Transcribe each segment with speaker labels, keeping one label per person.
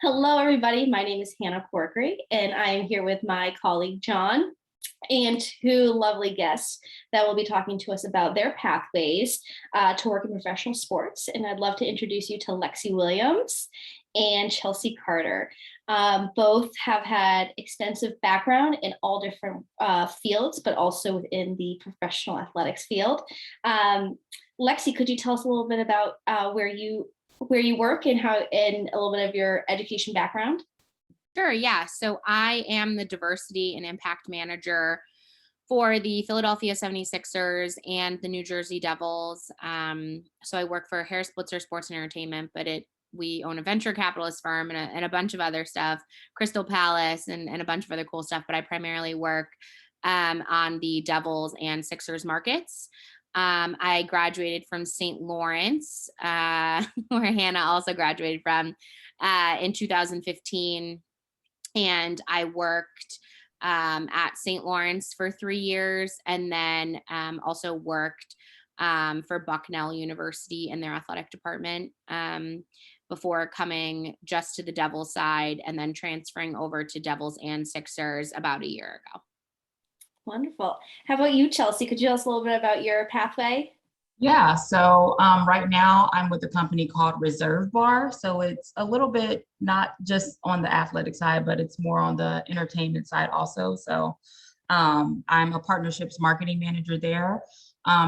Speaker 1: Hello, everybody. My name is Hannah Corkery, and I am here with my colleague, Jon, and two lovely guests that will be talking to us about their pathways to work in professional sports. And I'd love to introduce you to Lexi Williams and Chelsea Carter. Both have had extensive background in all different fields, but also within the professional athletics field. Lexi, could you tell us a little bit about where you work and and a little bit of your education background?
Speaker 2: Sure, yeah. So I am the diversity and impact manager for the Philadelphia 76ers and the New Jersey Devils. So I work for Harris Blitzer Sports and Entertainment, but we own a venture capitalist firm and a bunch of other stuff, Crystal Palace and a bunch of other cool stuff. But I primarily work on the Devils and Sixers markets. I graduated from St. Lawrence, where Hannah also graduated from in 2015. And I worked at St. Lawrence for 3 years, and then also worked for Bucknell University in their athletic department before coming just to the Devils side and then transferring over to Devils and Sixers about a year ago.
Speaker 1: Wonderful. How about you, Chelsea? Could you tell us a little bit about your pathway?
Speaker 3: Yeah, so right now I'm with a company called Reserve Bar. So it's a little bit not just on the athletic side, but it's more on the entertainment side also. So I'm a partnerships marketing manager there.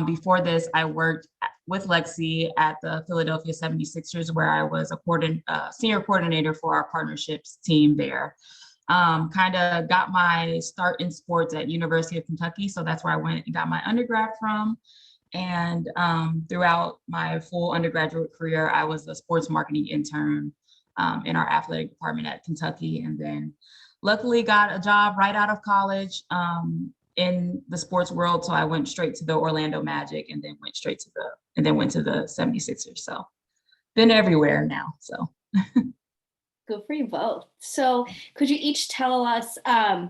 Speaker 3: Before this, I worked with Lexi at the Philadelphia 76ers, where I was a senior coordinator for our partnerships team there. Kind of got my start in sports at University of Kentucky. So that's where I went and got my undergrad from. And throughout my full undergraduate career, I was a sports marketing intern in our athletic department at Kentucky. And then luckily got a job right out of college in the sports world. So I went straight to the Orlando Magic and then went to the 76ers. So been everywhere now. So
Speaker 1: Good for you both. So could you each tell us a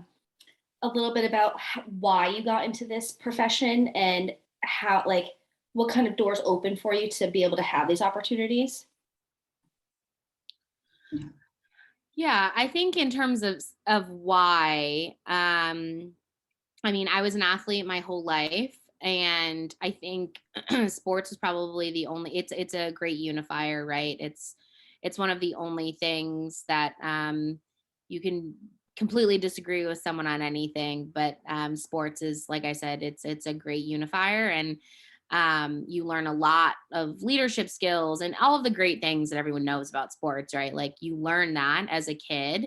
Speaker 1: little bit about why you got into this profession and how, what kind of doors open for you to be able to have these opportunities?
Speaker 2: Yeah, I think in terms of why, I mean, I was an athlete my whole life, and I think sports is probably it's a great unifier, right? It's one of the only things that you can completely disagree with someone on anything, but sports is, like I said, it's a great unifier, and you learn a lot of leadership skills and all of the great things that everyone knows about sports, right? Like you learn that as a kid.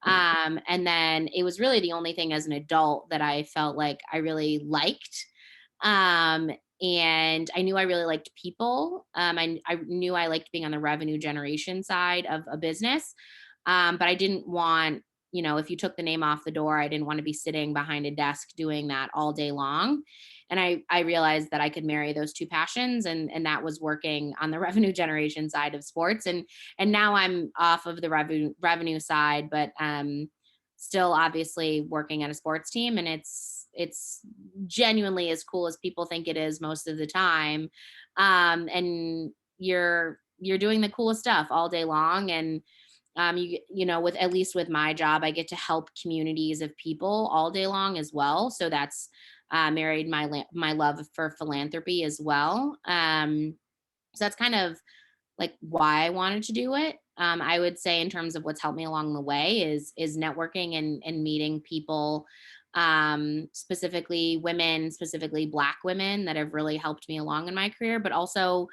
Speaker 2: And then it was really the only thing as an adult that I felt like I really liked. And I knew I really liked people. I knew I liked being on the revenue generation side of a business. But I didn't want, if you took the name off the door, I didn't want to be sitting behind a desk doing that all day long. And I realized that I could marry those two passions, and that was working on the revenue generation side of sports. And now I'm off of the revenue side, but still obviously working at a sports team, and it's genuinely as cool as people think it is most of the time. And you're doing the coolest stuff all day long. And with, at least with my job, I get to help communities of people all day long as well. So that's married my love for philanthropy as well. So that's kind of like why I wanted to do it. I would say in terms of what's helped me along the way is networking and meeting people, specifically women, specifically Black women that have really helped me along in my career, but also,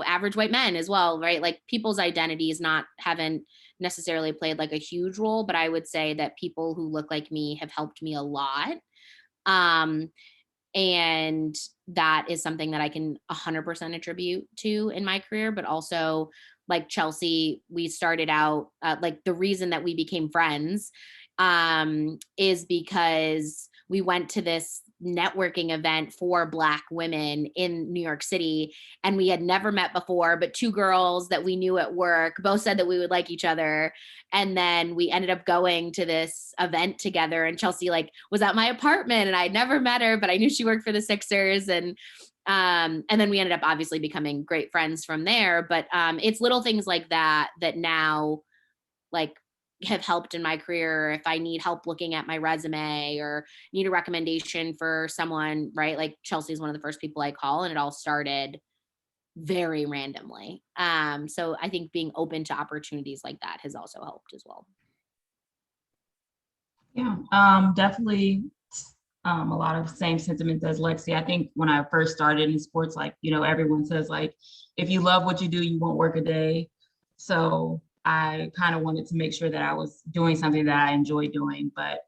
Speaker 2: average white men as well, right? Like people's identities haven't necessarily played like a huge role, but I would say that people who look like me have helped me a lot. And that is something that I can 100% attribute to in my career, but also like Chelsea, we started out, like the reason that we became friends is because we went to this networking event for Black women in New York City, and we had never met before, but two girls that we knew at work both said that we would like each other. And then we ended up going to this event together, and Chelsea was at my apartment, and I'd never met her, but I knew she worked for the Sixers. And then we ended up obviously becoming great friends from there. But it's little things like that now like have helped in my career, if I need help looking at my resume or need a recommendation for someone, right? Like Chelsea is one of the first people I call, and it all started very randomly. So I think being open to opportunities like that has also helped as well.
Speaker 3: Yeah, definitely a lot of same sentiments as Lexi. I think when I first started in sports, like, everyone says like, if you love what you do, you won't work a day. So I kind of wanted to make sure that I was doing something that I enjoy doing, but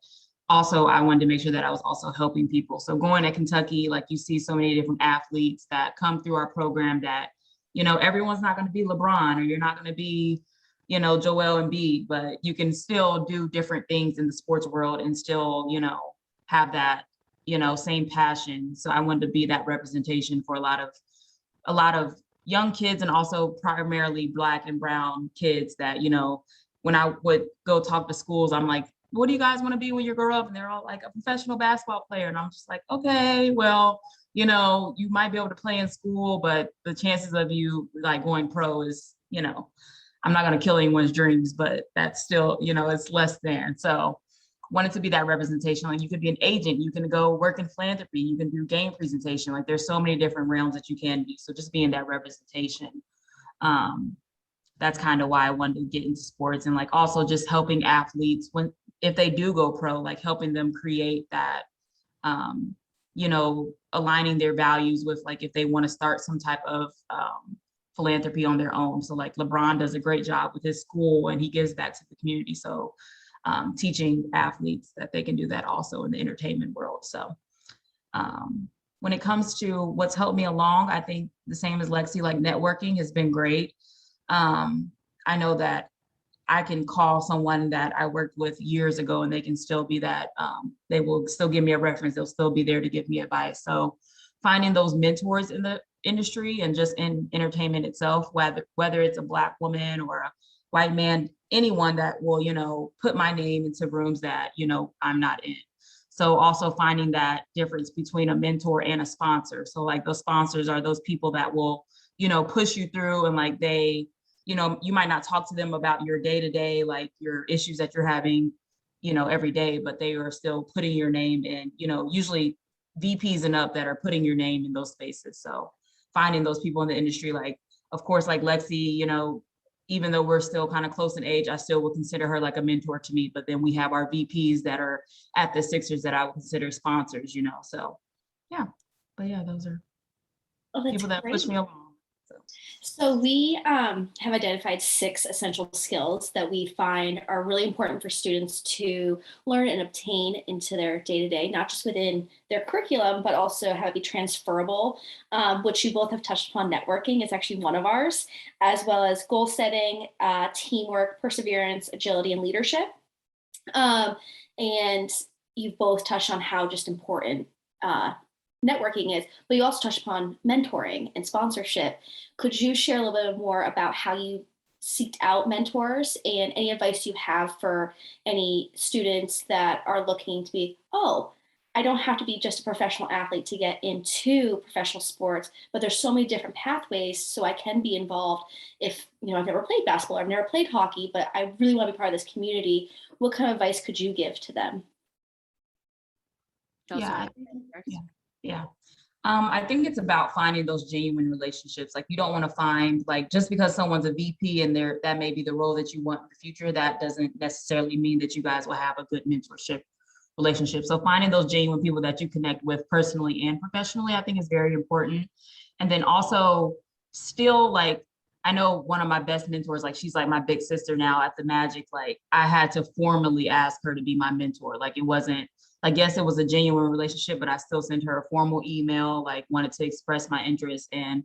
Speaker 3: also I wanted to make sure that I was also helping people. So going to Kentucky, like you see so many different athletes that come through our program that, everyone's not going to be LeBron, or you're not going to be, Joel Embiid, but you can still do different things in the sports world and still, have that, same passion. So I wanted to be that representation for a lot of young kids, and also primarily Black and brown kids that, when I would go talk to schools, I'm like, what do you guys want to be when you grow up? And they're all like, a professional basketball player. And I'm just like, okay, well, you might be able to play in school, but the chances of you like going pro is, I'm not going to kill anyone's dreams, but that's still, it's less than. So wanted to be that representation. Like you could be an agent, you can go work in philanthropy, you can do game presentation. Like there's so many different realms that you can do. So just being that representation. That's kind of why I wanted to get into sports, and like also just helping athletes if they do go pro, like helping them create that, aligning their values with like if they want to start some type of philanthropy on their own. So like LeBron does a great job with his school and he gives back to the community. So teaching athletes that they can do that also in the entertainment world. So when it comes to what's helped me along, I think the same as Lexi, like networking has been great. I know that I can call someone that I worked with years ago and they can still be that, they will still give me a reference. They'll still be there to give me advice. So finding those mentors in the industry and just in entertainment itself, whether it's a Black woman or a white man, anyone that will, put my name into rooms that, I'm not in. So also finding that difference between a mentor and a sponsor. So like those sponsors are those people that will, push you through, and like they, you might not talk to them about your day-to-day, like your issues that you're having, every day, but they are still putting your name in, usually VPs and up that are putting your name in those spaces. So finding those people in the industry, like, of course, like Lexi, even though we're still kind of close in age, I still would consider her like a mentor to me. But then we have our VPs that are at the Sixers that I would consider sponsors, So yeah, but yeah, those are people that push me along.
Speaker 1: So we have identified 6 essential skills that we find are really important for students to learn and obtain into their day-to-day, not just within their curriculum, but also have it be transferable, which you both have touched upon. Networking is actually one of ours, as well as goal setting, teamwork, perseverance, agility, and leadership. And you've both touched on how just important networking is, but you also touched upon mentoring and sponsorship. Could you share a little bit more about how you seeked out mentors and any advice you have for any students that are looking to be, I don't have to be just a professional athlete to get into professional sports, but there's so many different pathways so I can be involved if, I've never played basketball, I've never played hockey, but I really want to be part of this community. What kind of advice could you give to them?
Speaker 3: Yeah. I think it's about finding those genuine relationships. Like you don't want to find like, just because someone's a VP and that may be the role that you want in the future, that doesn't necessarily mean that you guys will have a good mentorship relationship. So finding those genuine people that you connect with personally and professionally, I think is very important. And then also still like, I know one of my best mentors, like she's like my big sister now at the Magic. Like I had to formally ask her to be my mentor. Like it wasn't, I guess it was a genuine relationship, but I still sent her a formal email, like wanted to express my interest and,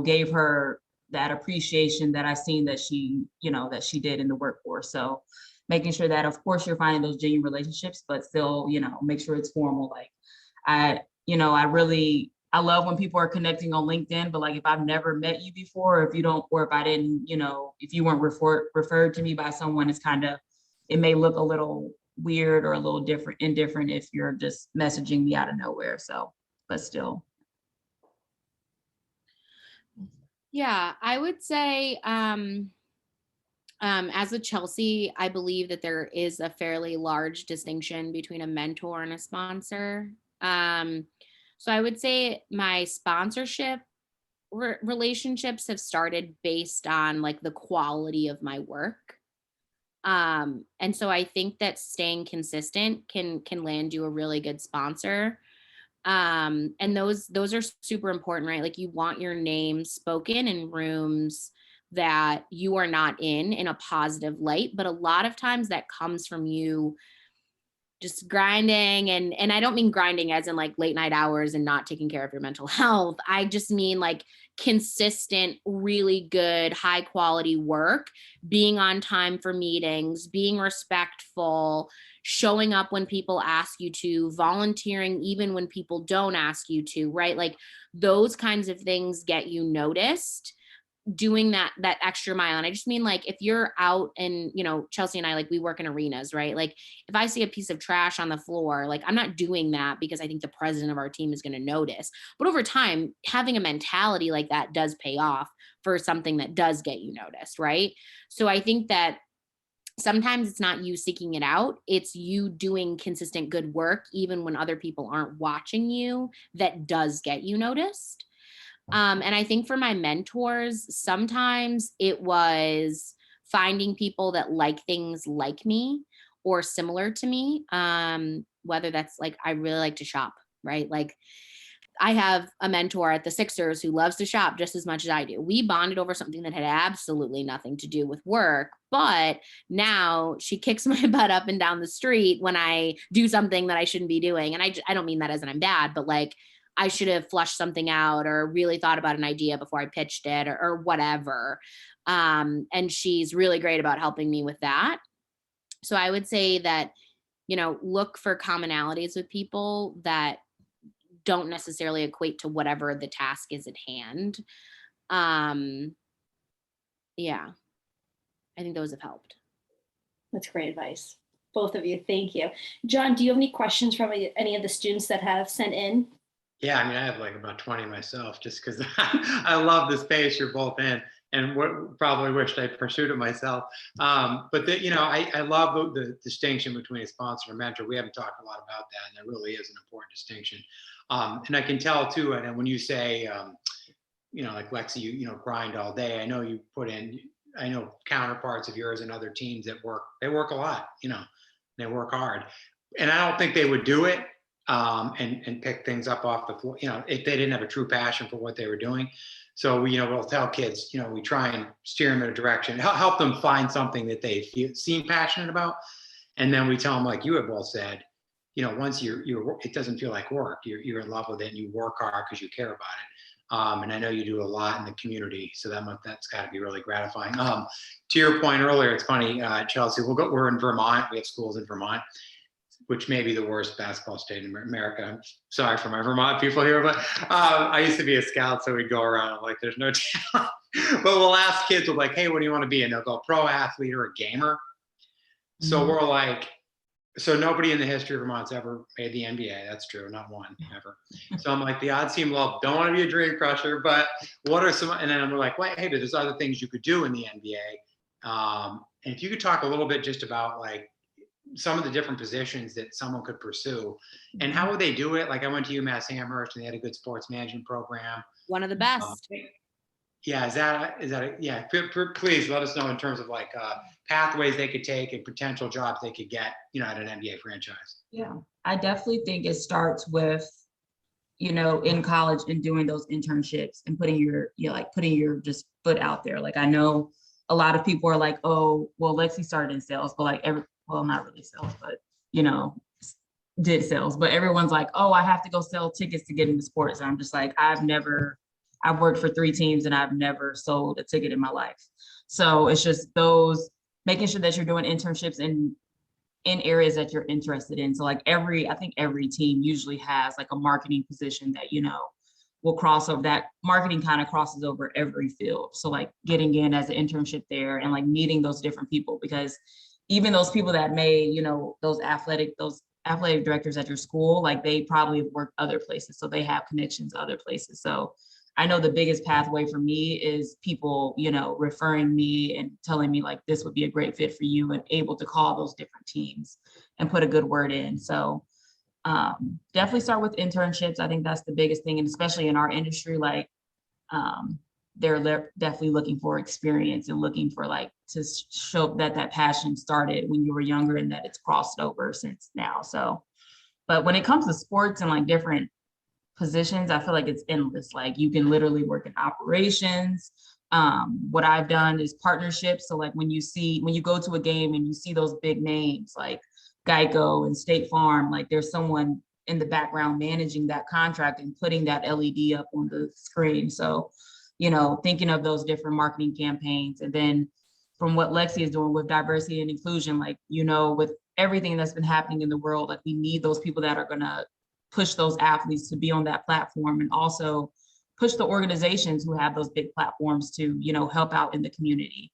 Speaker 3: gave her that appreciation that I seen that she, that she did in the workforce. So making sure that, of course, you're finding those genuine relationships, but still, make sure it's formal. Like I love when people are connecting on LinkedIn, but like if I've never met you before, if I didn't, if you weren't referred to me by someone, it may look a little weird or a little indifferent if you're just messaging me out of nowhere. So, but still.
Speaker 2: Yeah, I would say As a Chelsea, I believe that there is a fairly large distinction between a mentor and a sponsor. So I would say my sponsorship relationships have started based on like the quality of my work. And so I think that staying consistent can land you a really good sponsor. And those are super important, right? Like you want your name spoken in rooms that you are not in a positive light, but a lot of times that comes from you just grinding, and I don't mean grinding as in like late night hours and not taking care of your mental health. I just mean like consistent, really good, high quality work, being on time for meetings, being respectful, showing up when people ask you to, volunteering even when people don't ask you to, right? Like those kinds of things get you noticed. Doing that extra mile. And I just mean like if you're out and, Chelsea and I, like we work in arenas, right? Like if I see a piece of trash on the floor, like I'm not doing that because I think the president of our team is going to notice. But over time, having a mentality like that does pay off for something that does get you noticed, right? So I think that sometimes it's not you seeking it out, it's you doing consistent good work even when other people aren't watching you, that does get you noticed. And I think for my mentors, sometimes it was finding people that like things like me or similar to me. Whether that's like, I really like to shop, right? Like I have a mentor at the Sixers who loves to shop just as much as I do. We bonded over something that had absolutely nothing to do with work, but now she kicks my butt up and down the street when I do something that I shouldn't be doing. And I don't mean that as in I'm bad, but like, I should have flushed something out or really thought about an idea before I pitched it or whatever. And she's really great about helping me with that. So I would say that, look for commonalities with people that don't necessarily equate to whatever the task is at hand. Yeah, I think those have helped.
Speaker 1: That's great advice. Both of you. Thank you. Jon, do you have any questions from any of the students that have sent in?
Speaker 4: Yeah, I mean, I have like about 20 myself, just because I love the space you're both in, and probably wished I pursued it myself. But I love the distinction between a sponsor and a mentor. We haven't talked a lot about that, and that really is an important distinction. And I can tell too, and when you say, like Lexi, you grind all day. I know you put in. I know counterparts of yours and other teams that they work a lot. They work hard, and I don't think they would do it. And pick things up off the floor, if they didn't have a true passion for what they were doing. So we'll tell kids, we try and steer them in a direction, help them find something that they seem passionate about. And then we tell them, like you have both said, once it doesn't feel like work, you're in love with it and you work hard because you care about it. And I know you do a lot in the community, so that's got to be really gratifying. To your point earlier, it's funny, Chelsea, we're in Vermont. We have schools in Vermont, which may be the worst basketball state in America. I'm sorry for my Vermont people here, but I used to be a scout, so we'd go around like there's no talent. But we'll ask kids, we're like, hey, what do you want to be? And they'll go pro athlete or a gamer. So we're like, so nobody in the history of Vermont's ever made the NBA. That's true, not one ever. So I'm like, the odds seem low. Don't want to be a dream crusher, but what are some? And then we're like, wait, hey, but there's other things you could do in the NBA. And if you could talk a little bit just about like some of the different positions that someone could pursue and how would they do it? Like I went to UMass Amherst and they had a good sports management program.
Speaker 2: One of the best.
Speaker 4: Yeah. Is that yeah. Please let us know in terms of like pathways they could take and potential jobs they could get, at an NBA franchise.
Speaker 3: Yeah, I definitely think it starts with, in college and doing those internships and putting your just foot out there. Like I know a lot of people are like, oh, well, Lexi started in sales, but like well, not really sales, but did sales, but everyone's like, oh, I have to go sell tickets to get into sports. And I'm just like, I've worked for 3 teams and I've never sold a ticket in my life. So it's just those, making sure that you're doing internships in areas that you're interested in. So like I think every team usually has like a marketing position that, will cross over. That marketing kind of crosses over every field. So like getting in as an internship there and like meeting those different people, because even those people that may, those athletic directors at your school, like they probably have worked other places. So they have connections other places. So I know the biggest pathway for me is people, referring me and telling me like this would be a great fit for you, and able to call those different teams and put a good word in. So definitely start with internships. I think that's the biggest thing. And especially in our industry, like they're definitely looking for experience and looking for like to show that passion started when you were younger and that it's crossed over since now. So, but when it comes to sports and like different positions, I feel like it's endless. Like you can literally work in operations. What I've done is partnerships. So like when you go to a game and you see those big names like Geico and State Farm, like there's someone in the background managing that contract and putting that LED up on the screen. So, thinking of those different marketing campaigns. And then from what Lexi is doing with diversity and inclusion, like, with everything that's been happening in the world, like we need those people that are going to push those athletes to be on that platform, and also push the organizations who have those big platforms to, help out in the community.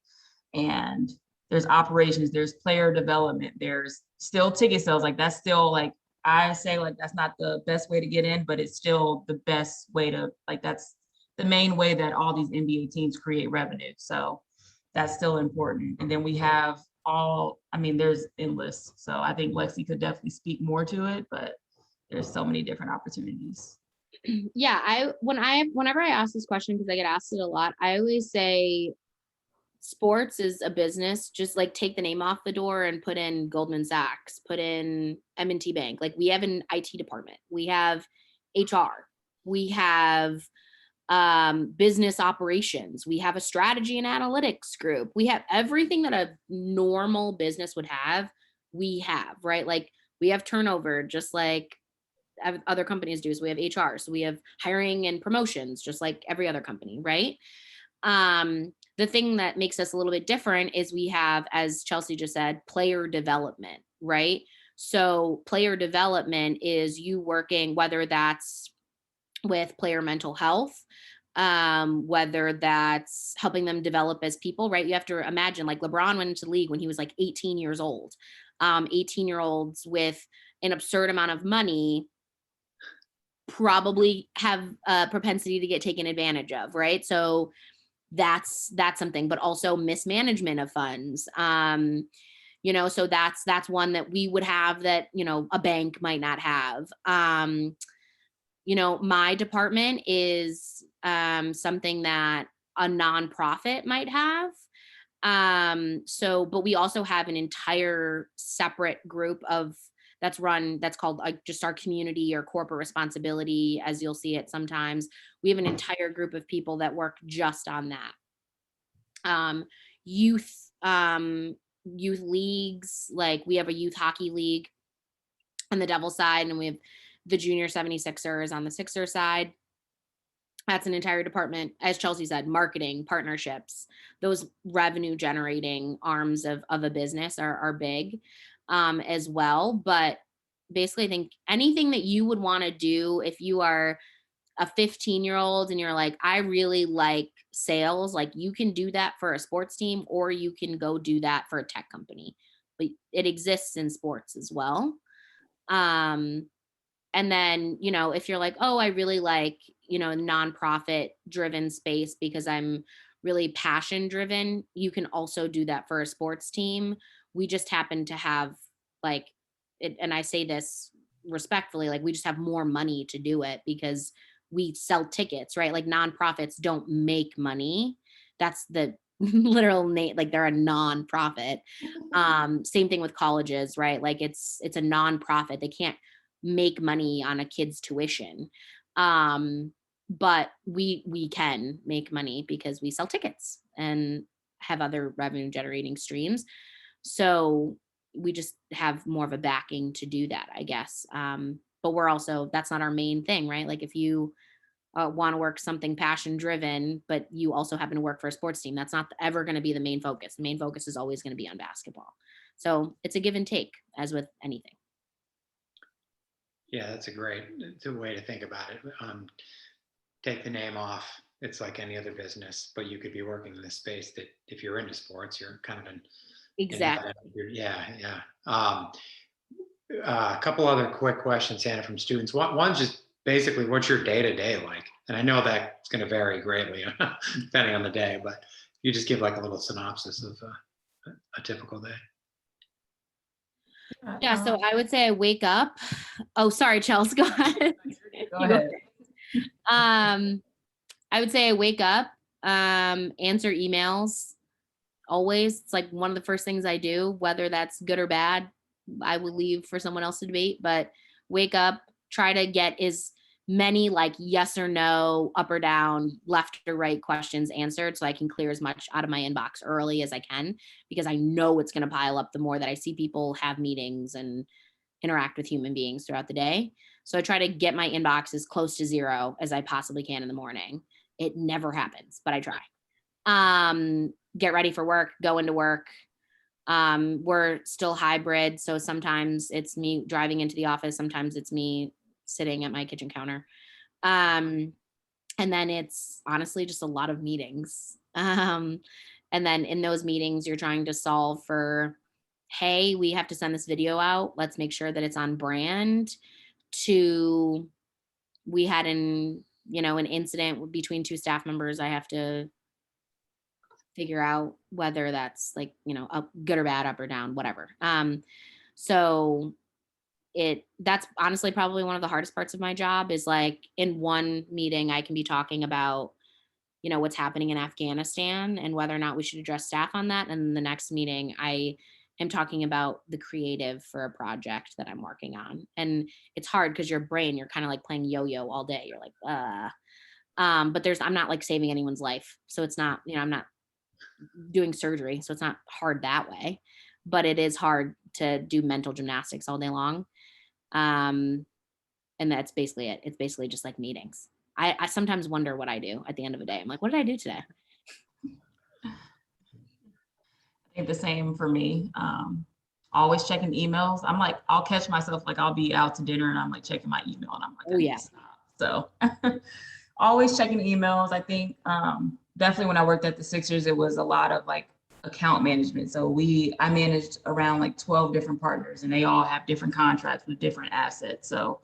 Speaker 3: And there's operations, there's player development, there's still ticket sales. Like that's still like, I say like, that's not the best way to get in, but it's still the best way to, like, that's the main way that all these NBA teams create revenue. So that's still important. And then we have there's endless. So I think Lexi could definitely speak more to it, but there's so many different opportunities.
Speaker 2: Yeah, whenever I ask this question, because I get asked it a lot, I always say sports is a business. Just like take the name off the door and put in Goldman Sachs, put in M&T Bank. Like we have an IT department, we have HR, we have business operations, we have a strategy and analytics group, we have everything that a normal business would have. We have, right? Like we have turnover, just like other companies do. So we have HR, so we have hiring and promotions, just like every other company, right? The thing that makes us a little bit different is we have, as Chelsea just said, player development, right? So player development is you working, whether that's with player mental health, whether that's helping them develop as people, right? You have to imagine like LeBron went into the league when he was like 18 years old. 18-year-olds with an absurd amount of money probably have a propensity to get taken advantage of, right? So that's something, but also mismanagement of funds. So that's one that we would have that, a bank might not have. My department is something that a nonprofit might have. But we also have an entire separate group that's called just our community or corporate responsibility, as you'll see it sometimes. We have an entire group of people that work just on that. Youth leagues, like we have a youth hockey league on the Devil side, and we have the junior 76ers on the Sixer side. That's an entire department. As Chelsea said, marketing, partnerships, those revenue generating arms of a business are big as well. But basically, I think anything that you would want to do if you are a 15-year-old and you're like, I really like sales, like you can do that for a sports team, or you can go do that for a tech company. But it exists in sports as well. And then, if you're like, oh, I really like, nonprofit driven space because I'm really passion driven, you can also do that for a sports team. We just happen to have like it, and I say this respectfully, like we just have more money to do it because we sell tickets, right? Like nonprofits don't make money. That's the literal name, like they're a nonprofit. Same thing with colleges, right? Like it's a nonprofit. They can't make money on a kid's tuition. But we can make money because we sell tickets and have other revenue generating streams. So we just have more of a backing to do that, I guess. But that's not our main thing, right? Like if you want to work something passion driven, but you also happen to work for a sports team, that's not ever going to be the main focus. The main focus is always going to be on basketball. So it's a give and take, as with anything.
Speaker 4: Yeah, that's a great way to think about it. Take the name off. It's like any other business, but you could be working in this space that if you're into sports, you're kind of
Speaker 2: Exactly.
Speaker 4: Yeah. A couple other quick questions, Hannah, from students. One's just basically, what's your day-to-day like? And I know that's going to vary greatly depending on the day, but you just give like a little synopsis of a typical day.
Speaker 2: Yeah, so I would say I wake up. Oh, sorry, Chelsea, go ahead.
Speaker 3: Go ahead.
Speaker 2: I would say I wake up, answer emails. Always, it's like one of the first things I do, whether that's good or bad. I will leave for someone else to debate, but wake up, try to get as many like yes or no, up or down, left or right questions answered so I can clear as much out of my inbox early as I can, because I know it's going to pile up the more that I see people have meetings and interact with human beings throughout the day. So I try to get my inbox as close to zero as I possibly can in the morning. It never happens, but I try. Get ready for work, go into work. We're still hybrid. So sometimes it's me driving into the office. Sometimes it's me sitting at my kitchen counter. And then it's honestly just a lot of meetings. And then in those meetings, you're trying to solve for, hey, we have to send this video out. Let's make sure that it's on brand. To, we had an incident between two staff members. I have to figure out whether that's like, up, good or bad, up or down, whatever. So that's honestly probably one of the hardest parts of my job is like in one meeting, I can be talking about, what's happening in Afghanistan and whether or not we should address staff on that. And then the next meeting, I am talking about the creative for a project that I'm working on. And it's hard because your brain, you're kind of like playing yo-yo all day. You're like, but I'm not like saving anyone's life. So it's not, I'm not doing surgery. So it's not hard that way, but it is hard to do mental gymnastics all day long. And that's basically it. It's basically just like meetings. I sometimes wonder what I do at the end of the day. I'm like, what did I do today?
Speaker 3: I think the same for me. Always checking emails. I'm like, I'll catch myself, like I'll be out to dinner and I'm like checking my email and I'm like,
Speaker 2: oh yeah.
Speaker 3: So always checking emails. I think definitely when I worked at the Sixers, it was a lot of like account management. So I managed around like 12 different partners and they all have different contracts with different assets. So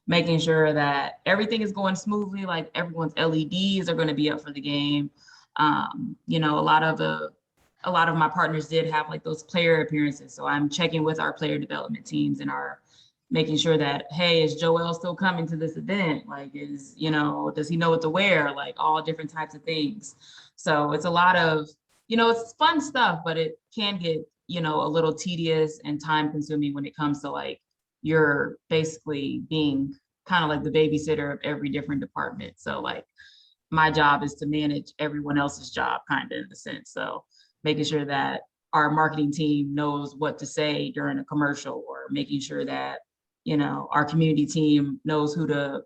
Speaker 3: making sure that everything is going smoothly, like everyone's LEDs are going to be up for the game. A lot of my partners did have like those player appearances. So I'm checking with our player development teams and making sure that, hey, is Joel still coming to this event? Like, does he know what to wear? Like all different types of things. So it's a lot of, it's fun stuff, but it can get, a little tedious and time consuming when it comes to like, you're basically being kind of like the babysitter of every different department. So like my job is to manage everyone else's job kind of in a sense. So making sure that our marketing team knows what to say during a commercial, or making sure that, our community team knows who to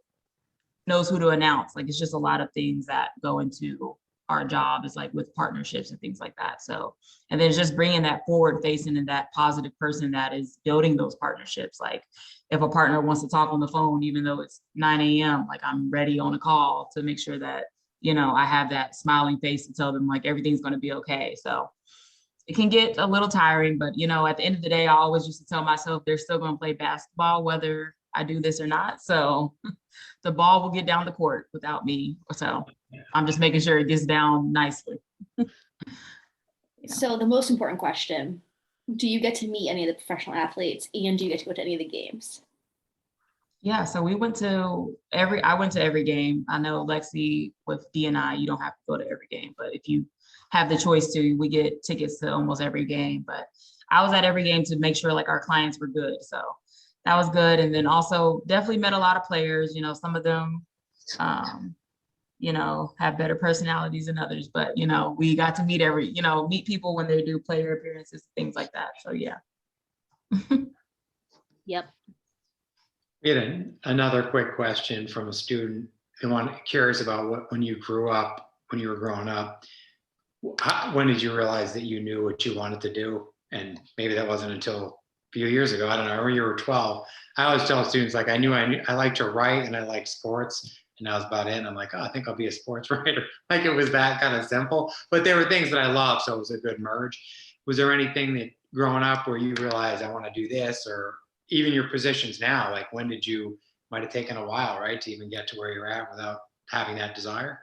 Speaker 3: announce. Like it's just a lot of things that go into our job is like with partnerships and things like that. So, and then just bringing that forward facing and that positive person that is building those partnerships. Like if a partner wants to talk on the phone, even though it's 9 a.m., like I'm ready on a call to make sure that, I have that smiling face to tell them like everything's going to be okay. So it can get a little tiring, but at the end of the day, I always used to tell myself they're still going to play basketball, whether I do this or not. So the ball will get down the court without me. So I'm just making sure it gets down nicely.
Speaker 1: So the most important question, do you get to meet any of the professional athletes and do you get to go to any of the games?
Speaker 3: Yeah, so I went to every game. I know Lexi with D&I, you don't have to go to every game, but if you have the choice to, we get tickets to almost every game. But I was at every game to make sure like our clients were good. So that was good. And then also definitely met a lot of players, some of them, have better personalities than others, but, we got to meet meet people when they do player appearances, things like that. So yeah.
Speaker 2: Yep.
Speaker 4: We had another quick question from a student curious about when you grew up, when you were growing up, when did you realize that you knew what you wanted to do? And maybe that wasn't until a few years ago. I don't know, when you were 12. I always tell students, like, I knew I liked to write and I liked sports, and that was about it. And I'm like, oh, I think I'll be a sports writer. Like, it was that kind of simple. But there were things that I loved, so it was a good merge. Was there anything that growing up where you realized I want to do this, or even your positions now? Like, when did you, might have taken a while, right, to even get to where you're at without having that desire?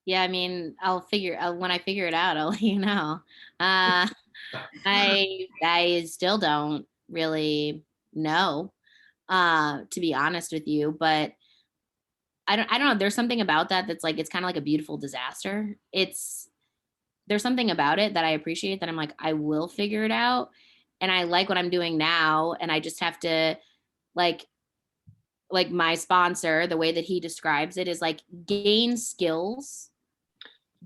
Speaker 2: Yeah, I mean, when I figure it out, I'll let you know. I still don't really know, to be honest with you, but I don't know. There's something about that that's like, it's kind of like a beautiful disaster. There's something about it that I appreciate, that I'm like, I will figure it out. And I like what I'm doing now. And I just have to, like my sponsor, the way that he describes it is like, gain skills.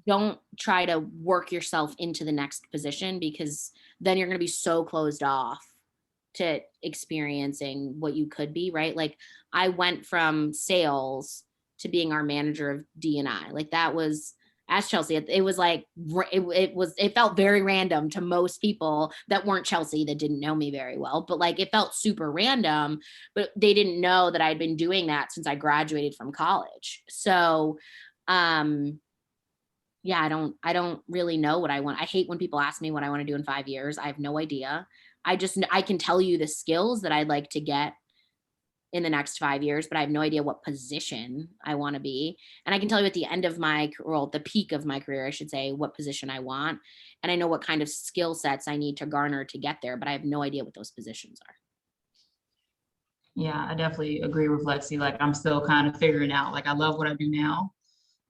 Speaker 2: Don't try to work yourself into the next position, because then you're going to be so closed off to experiencing what you could be, right? Like, I went from sales to being our manager of D&I. Like, that was, as Chelsea, it was like, it felt very random to most people that weren't Chelsea, that didn't know me very well, but like, it felt super random, but they didn't know that I'd been doing that since I graduated from college. So, yeah, I don't really know what I want. I hate when people ask me what I want to do in 5 years. I have no idea. I can tell you the skills that I'd like to get in the next 5 years, but I have no idea what position I want to be. And I can tell you at the end of the peak of my career, I should say, what position I want. And I know what kind of skill sets I need to garner to get there, but I have no idea what those positions are.
Speaker 3: Yeah, I definitely agree with Lexi. Like, I'm still kind of figuring out, like, I love what I do now,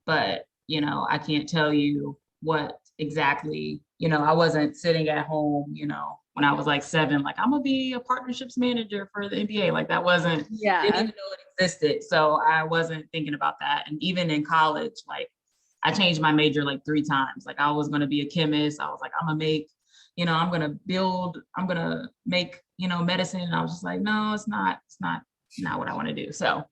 Speaker 3: but I can't tell you what exactly, I wasn't sitting at home, when I was like 7, like, I'm gonna be a partnerships manager for the NBA. Like, that wasn't, didn't even know it existed. So I wasn't thinking about that. And even in college, like, I changed my major like 3 times. Like, I was gonna be a chemist. I was like, I'm gonna make, I'm gonna make, medicine. And I was just like, no, it's not what I want to do. So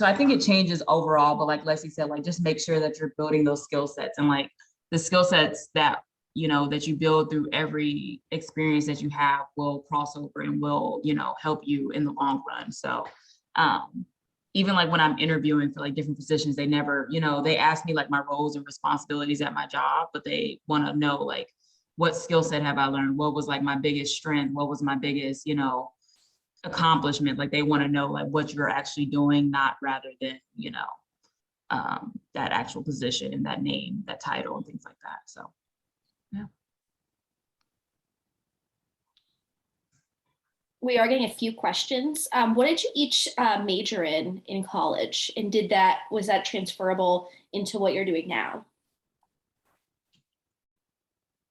Speaker 3: I think it changes overall, but like Lexi said, like, just make sure that you're building those skill sets, and like the skill sets that, that you build through every experience that you have will cross over and will, help you in the long run. So even like when I'm interviewing for like different positions, they never, they ask me like my roles and responsibilities at my job, but they want to know like, what skill set have I learned? What was like my biggest strength? What was my biggest, accomplishment? Like, they want to know like what you're actually doing, not rather than, that actual position, that name, that title, and things like that. So, yeah.
Speaker 1: We are getting a few questions. What did you each major in college? And was that transferable into what you're doing now?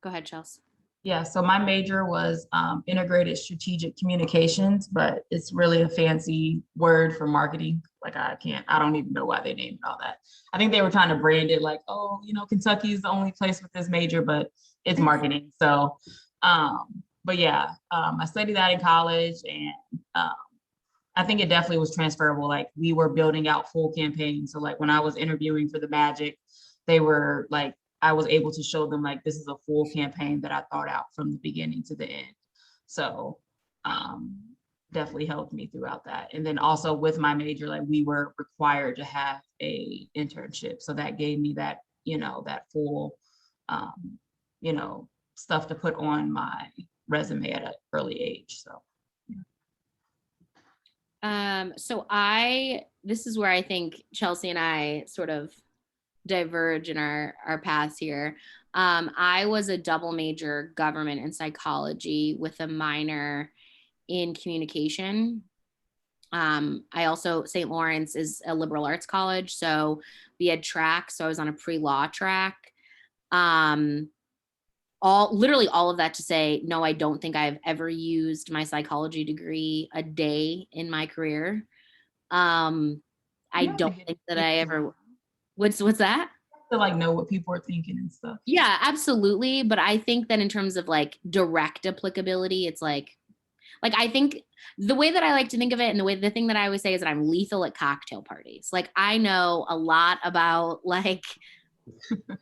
Speaker 2: Go ahead, Chelsea.
Speaker 3: Yeah, so my major was integrated strategic communications, but it's really a fancy word for marketing. Like, I don't even know why they named it all that. I think they were trying to brand it like, oh, Kentucky is the only place with this major, but it's marketing. So, but yeah, I studied that in college, and I think it definitely was transferable. Like, we were building out full campaigns. So like, when I was interviewing for the Magic, they were like, I was able to show them like, this is a full campaign that I thought out from the beginning to the end. So definitely helped me throughout that. And then also with my major, like, we were required to have a internship. So that gave me that, that full, stuff to put on my resume at an early age. So.
Speaker 2: This is where I think Chelsea and I sort of diverge in our paths here. I was a double major, government and psychology, with a minor in communication. I also, St. Lawrence is a liberal arts college, so we had track. So I was on a pre-law track. Literally all of that to say, no, I don't think I've ever used my psychology degree a day in my career. I don't think that I ever. What's that?
Speaker 3: To like know what people are thinking and stuff.
Speaker 2: Yeah, absolutely. But I think that in terms of like direct applicability, it's like I think the way that I like to think of it, and the thing that I always say is that I'm lethal at cocktail parties. Like, I know a lot about or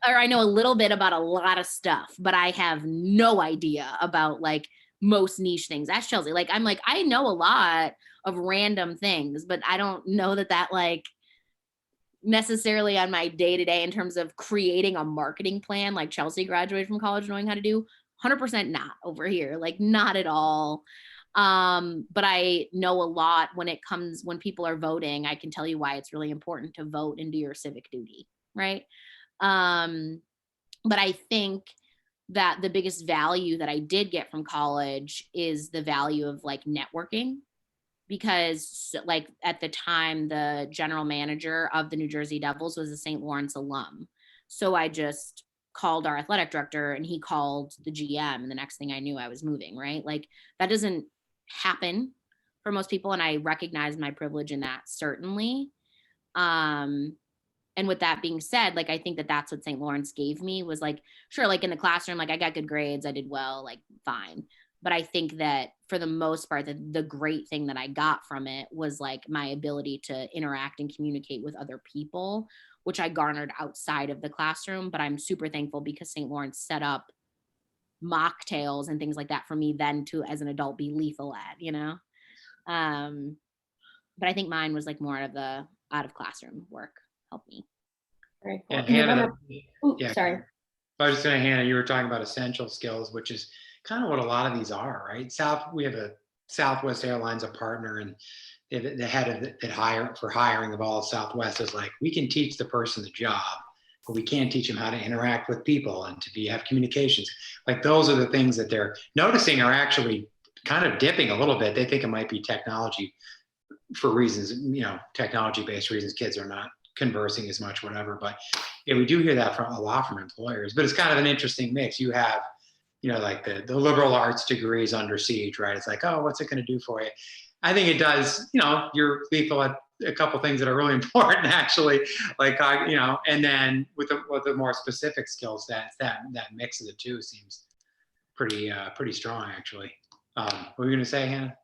Speaker 2: I know a little bit about a lot of stuff, but I have no idea about like most niche things. Ask Chelsea. Like, I'm like, I know a lot of random things, but I don't know that like necessarily on my day-to-day in terms of creating a marketing plan, like Chelsea graduated from college knowing how to do. 100% not over here, like, not at all. But I know a lot when people are voting, I can tell you why it's really important to vote and do your civic duty, right? But I think that the biggest value that I did get from college is the value of like networking, because like at the time, the general manager of the New Jersey Devils was a St. Lawrence alum. So I just called our athletic director and he called the GM, and the next thing I knew I was moving, right? Like that doesn't happen for most people. And I recognize my privilege in that, certainly. And with that being said, like, I think that that's what St. Lawrence gave me, was like, sure, like in the classroom, like I got good grades, I did well, like fine. But I think that for the most part, the great thing that I got from it was like my ability to interact and communicate with other people, which I garnered outside of the classroom. But I'm super thankful because St. Lawrence set up mocktails and things like that for me then to, as an adult, be lethal at, you know? But I think mine was like more of the out of classroom work helped me.
Speaker 1: Very cool.
Speaker 4: And Hannah,
Speaker 1: Ooh, sorry.
Speaker 4: I was just saying, Hannah, you were talking about essential skills, which is kind of what a lot of these are, right? We have a Southwest Airlines, a partner, and the head of it hiring of all of Southwest is like, we can teach the person the job, but we can't teach them how to interact with people and to have communications. Like those are the things that they're noticing are actually kind of dipping a little bit. They think it might be technology for reasons, technology-based reasons. Kids are not conversing as much, whatever. But yeah, we do hear that from a lot from employers. But it's kind of an interesting mix. You have, like the liberal arts degrees under siege, right? It's like, oh, what's it going to do for you? I think it does. You're lethal at a couple things that are really important, actually. Like, and then with the more specific skill sets, that mix of the two seems pretty strong, actually. What were you going to say, Hannah?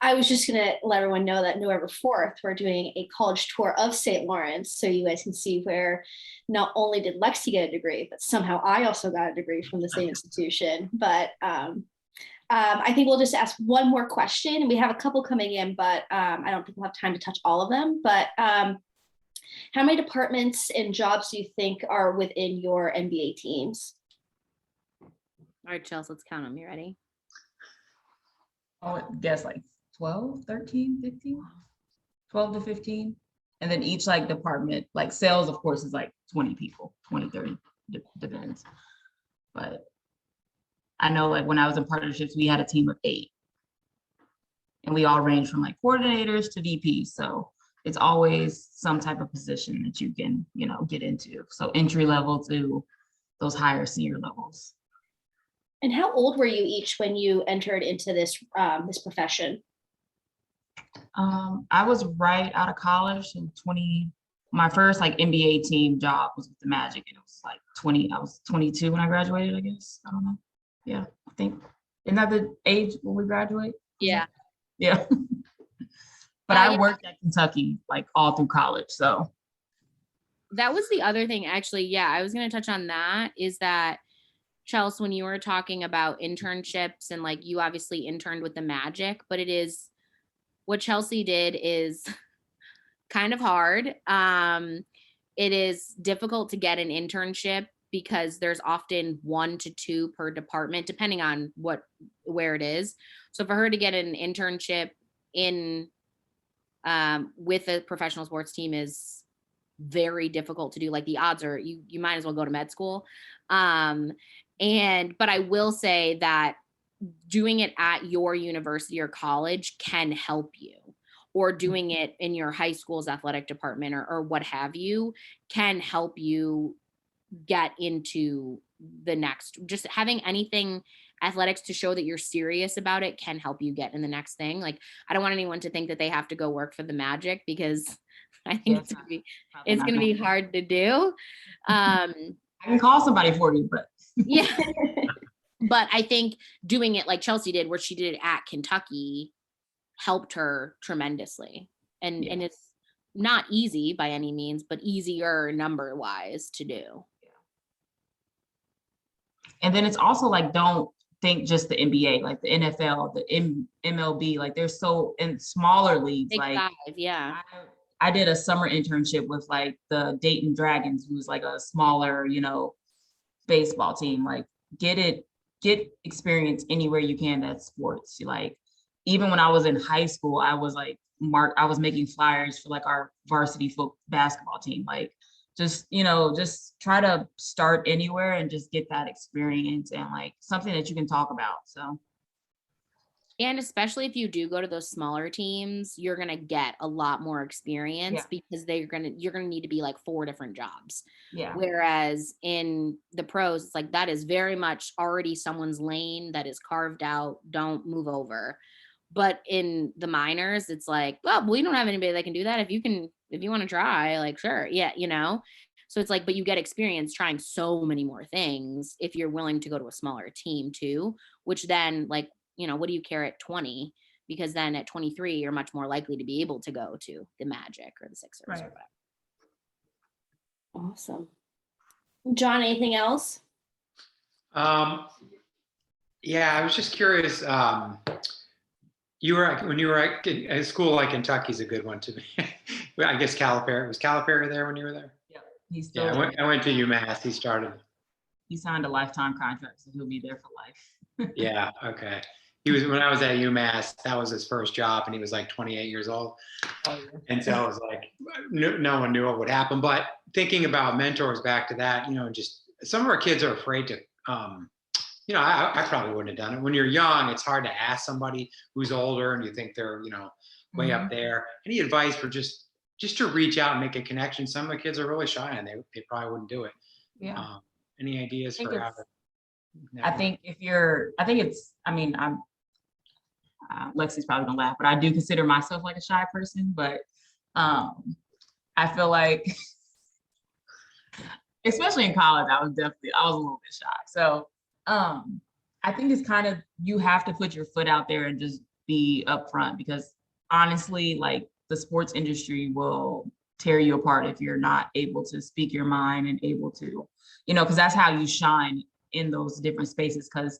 Speaker 1: I was just going to let everyone know that November 4th, we're doing a college tour of St. Lawrence. So you guys can see where not only did Lexi get a degree, but somehow I also got a degree from the same institution. But I think we'll just ask one more question. We have a couple coming in, but I don't think we'll have time to touch all of them. But how many departments and jobs do you think are within your NBA teams?
Speaker 2: All right, Chelsea, let's count them. You ready?
Speaker 3: I would guess like 12, 13, 15, 12 to 15. And then each like department, like sales, of course, is like 20 people, 20, 30, depends. But I know like when I was in partnerships, we had a team of 8. And we all range from like coordinators to VPs. So it's always some type of position that you can, get into. So entry level to those higher senior levels.
Speaker 1: And how old were you each when you entered into this this profession?
Speaker 3: I was right out of college in 20. My first like NBA team job was with the Magic, and it was like 20. I was 22 when I graduated, I guess. I don't know. Yeah, I think. Isn't that the age when we graduate?
Speaker 2: Yeah.
Speaker 3: Yeah. But I worked at Kentucky like all through college, so.
Speaker 2: That was the other thing, actually. Yeah, I was going to touch on that, is that Chelsea, when you were talking about internships and like you obviously interned with the Magic, but what Chelsea did is kind of hard. It is difficult to get an internship because there's often 1 to 2 per department, depending on where it is. So for her to get an internship in with a professional sports team is very difficult to do. Like the odds are you might as well go to med school. But I will say that doing it at your university or college can help you, or doing it in your high school's athletic department or what have you can help you get into the next. Just having anything athletics to show that you're serious about it can help you get in the next thing. Like, I don't want anyone to think that they have to go work for the Magic, because I think it's going to be hard to do.
Speaker 3: I can call somebody for you, but
Speaker 2: yeah. But I think doing it like Chelsea did, where she did it at Kentucky, helped her tremendously. And it's not easy by any means, but easier number wise to do.
Speaker 3: And then it's also like, don't think just the NBA, like the NFL, the MLB, like they're so in smaller leagues.
Speaker 2: Big
Speaker 3: like
Speaker 2: 5, yeah.
Speaker 3: I did a summer internship with like the Dayton Dragons, who's like a smaller, baseball team. Like get experience anywhere you can. That's sports. Like even when I was in high school, I was like I was making flyers for like our varsity basketball team. Like just, just try to start anywhere and just get that experience and like something that you can talk about. So.
Speaker 2: And especially if you do go to those smaller teams, you're going to get a lot more experience because you're going to need to be like 4 different jobs.
Speaker 3: Yeah.
Speaker 2: Whereas in the pros, it's like that is very much already someone's lane that is carved out. Don't move over. But in the minors, it's like, well, we don't have anybody that can do that. If you want to try, like, sure. Yeah. So it's like, but you get experience trying so many more things if you're willing to go to a smaller team too, which then like, what do you care at 20? Because then at 23, you're much more likely to be able to go to the Magic or the Sixers or whatever.
Speaker 1: Awesome. Jon, anything else?
Speaker 4: Yeah, I was just curious. When you were at school like Kentucky's a good one to me. I guess Calipari. Was Calipari there when you were there?
Speaker 3: Yeah, he's still there.
Speaker 4: I went to UMass.
Speaker 3: He signed a lifetime contract, so he'll be there for life.
Speaker 4: Yeah, okay. When I was at UMass, that was his first job, and he was like 28 years old. Oh, yeah. And so it was like, no one knew what would happen. But thinking about mentors back to that, just some of our kids are afraid to, I probably wouldn't have done it. When you're young, it's hard to ask somebody who's older and you think they're, way up there. Any advice for just to reach out and make a connection? Some of the kids are really shy and they probably wouldn't do it.
Speaker 3: Yeah.
Speaker 4: Any ideas for how to?
Speaker 3: Lexi's probably gonna laugh, but I do consider myself like a shy person, but I feel like especially in college, I was a little bit shy. So I think it's kind of, you have to put your foot out there and just be upfront, because honestly, like the sports industry will tear you apart if you're not able to speak your mind and able to, because that's how you shine in those different spaces. Because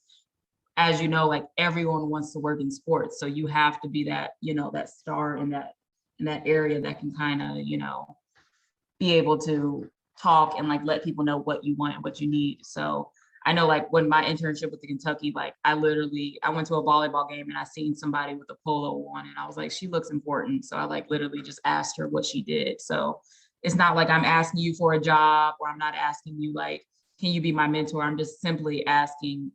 Speaker 3: as you know, like everyone wants to work in sports. So you have to be that, that star in that area that can kind of, be able to talk and like let people know what you want and what you need. So I know like when my internship with the Kentucky, like I went to a volleyball game and I seen somebody with a polo on and I was like, she looks important. So I like literally just asked her what she did. So it's not like I'm asking you for a job, or I'm not asking you like, can you be my mentor? I'm just simply asking,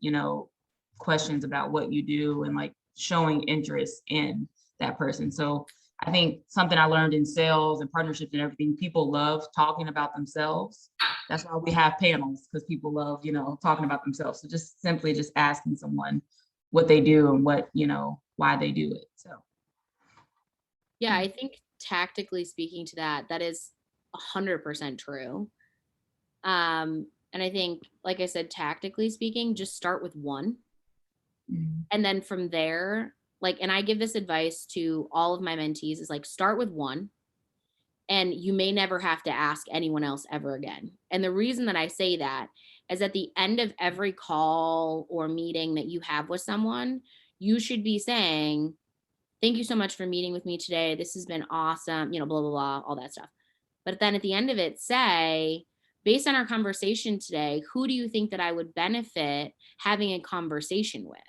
Speaker 3: questions about what you do and like showing interest in that person. So I think something I learned in sales and partnerships and everything, people love talking about themselves. That's why we have panels, because people love, talking about themselves. So just simply just asking someone what they do and what, why they do it. So.
Speaker 2: Yeah, I think tactically speaking to that is 100% true. And I think, like I said, tactically speaking, just start with one. Mm-hmm. And then from there, and I give this advice to all of my mentees, is like, start with one, and you may never have to ask anyone else ever again. And the reason that I say that is at the end of every call or meeting that you have with someone, you should be saying, thank you so much for meeting with me today. This has been awesome, blah, blah, blah, all that stuff. But then at the end of it, say, based on our conversation today, who do you think that I would benefit having a conversation with?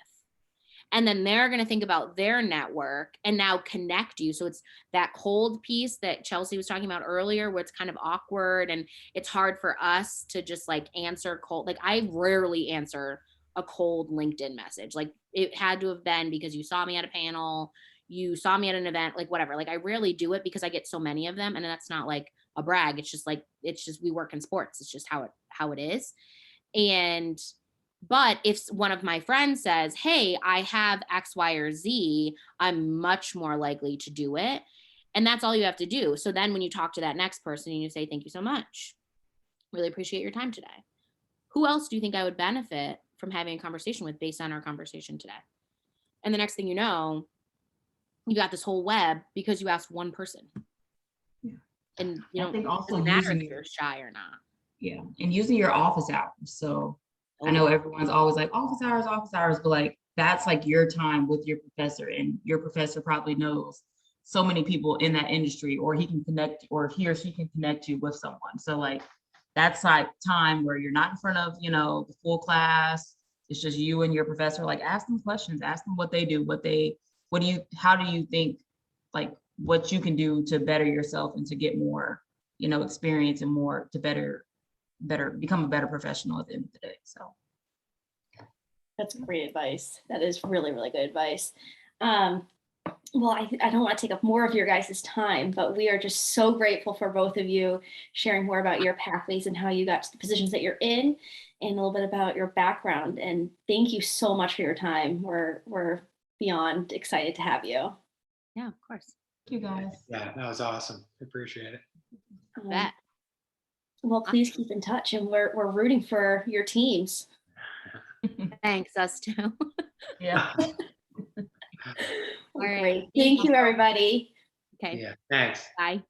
Speaker 2: And then they're going to think about their network and now connect you. So it's that cold piece that Chelsea was talking about earlier, where it's kind of awkward and it's hard for us to just like answer cold. Like I rarely answer a cold LinkedIn message. Like it had to have been because you saw me at a panel, you saw me at an event, like whatever. Like I rarely do it because I get so many of them. And that's not like a brag. It's just we work in sports. It's just how it is. But if one of my friends says, hey, I have X, Y, or Z, I'm much more likely to do it. And that's all you have to do. So then when you talk to that next person and you say, thank you so much, really appreciate your time today. Who else do you think I would benefit from having a conversation with based on our conversation today? And the next thing you know, you got this whole web because you asked one person.
Speaker 3: Yeah.
Speaker 2: And
Speaker 3: I think also
Speaker 2: doesn't matter if you're shy or not.
Speaker 3: Yeah. And using your office hours. So I know everyone's always like office hours, but like that's like your time with your professor, and your professor probably knows so many people in that industry, or he or she can connect you with someone. So like that's like time where you're not in front of, the full class. It's just you and your professor. Like ask them questions, ask them what they do, what they how do you think, like, what you can do to better yourself and to get more, experience and more to better become a better professional at the end of the day. So
Speaker 1: That's great advice. That is really, really good advice. Well, I don't want to take up more of your guys' time, but we are just so grateful for both of you sharing more about your pathways and how you got to the positions that you're in, and a little bit about your background. And thank you so much for your time. We're beyond excited to have you.
Speaker 2: Yeah, of course.
Speaker 3: thank you guys.
Speaker 4: Yeah, that was awesome. I appreciate it.
Speaker 2: Bet.
Speaker 1: Well, please keep in touch, and we're rooting for your teams.
Speaker 2: Thanks, us too.
Speaker 3: Yeah.
Speaker 1: Well,
Speaker 2: All right.
Speaker 1: great. Thank you, everybody.
Speaker 2: Okay.
Speaker 4: Yeah, thanks.
Speaker 2: Bye.